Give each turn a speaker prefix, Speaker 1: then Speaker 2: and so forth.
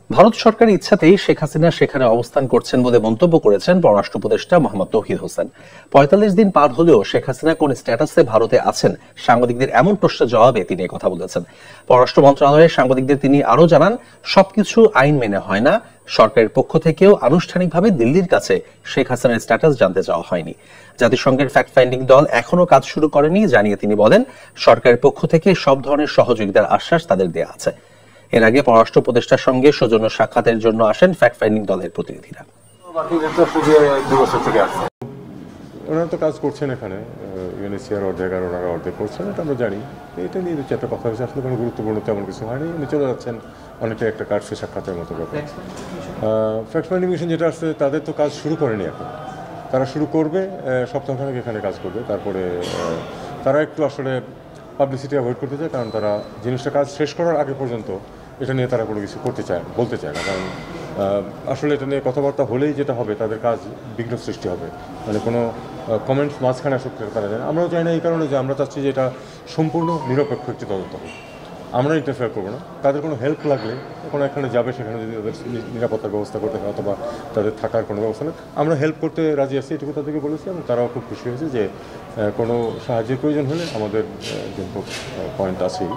Speaker 1: ভারত সরকারের ইচ্ছাতেই শেখ হাসিনা সেখানে অবস্থান করছেন বলে মন্তব্য করেছেন পররাষ্ট্র উপদেষ্টা মোহাম্মদ তৌহিদ হোসেন। ৪৫ দিন পার হলেও শেখ হাসিনা কোন স্ট্যাটাসে ভারতে আছেন, সাংবাদিকদের এমন প্রশ্নের জবাবে তিনি কথা বলেছেন। পররাষ্ট্র মন্ত্রণালয়ের সাংবাদিকদের তিনি আরও জানান, সবকিছু আইন মেনে হয় না। সরকারের পক্ষ থেকেও আনুষ্ঠানিকভাবে দিল্লির কাছে শেখ হাসিনার স্ট্যাটাস জানতে চাওয়া হয়নি। জাতিসংঘের ফ্যাক্ট ফাইন্ডিং দল এখনো কাজ শুরু করেনি জানিয়ে তিনি বলেন, সরকারের পক্ষ থেকে সব ধরনের সহযোগিতার আশ্বাস তাদের দেয়া আছে। এর আগে পররাষ্ট্র উপদেষ্টার সঙ্গে সৌজন্য সাক্ষাতের জন্য আসেন ফ্যাক্ট ফাইন্ডিং দলের প্রতিনিধিরা।
Speaker 2: ওনারা তো কাজ করছেন এখানে, ইউএনএইচসিআর অর্ধেক আর ওনারা অর্ধেক করছেন, এটা আমরা জানি। এটা নিয়ে দু চারটা কথা হয়েছে, আসলে কোনো গুরুত্বপূর্ণ তেমন কিছু হয়নি। উনি চলে যাচ্ছেন, অনেকটা একটা কার্ডসে সাক্ষাতের মতো ব্যাপার। ফ্যাক্ট ফাইন্ডিং মিশন যেটা আসছে, তাদের তো কাজ শুরু করেনি এখন, তারা শুরু করবে সপ্তাহখানেক এখানে কাজ করবে। তারপরে তারা একটু আসলে পাবলিসিটি অ্যাভয়েড করতে চায়, কারণ তারা জিনিসটা কাজ শেষ করার আগে পর্যন্ত এটা নিয়ে তারা কোনো কিছু করতে চায় বলতে চায় না। কারণ আসলে এটা নিয়ে কথাবার্তা হলেই যেটা হবে, তাদের কাজ বিঘ্ন সৃষ্টি হবে। মানে কোনো কমেন্টস মাঝখানে আসতে তারা যায় না। আমরাও চাই না, এই কারণে যে আমরা চাচ্ছি যে এটা সম্পূর্ণ নিরপেক্ষ একটি তদন্ত হবে। আমরা ইন্টারফেয়ার করবো না। তাদের কোনো হেল্প লাগলে কোনো এখানে যাবে, সেখানে যদি তাদের নিরাপত্তার ব্যবস্থা করতে হয় অথবা তাদের থাকার কোনো ব্যবস্থা নেই, আমরা হেল্প করতে রাজি আছি, এটুকু তাদেরকে বলেছি। এবং তারাও খুব খুশি হয়েছে যে কোনো সাহায্যের প্রয়োজন হলে আমাদের পয়েন্ট আছেই।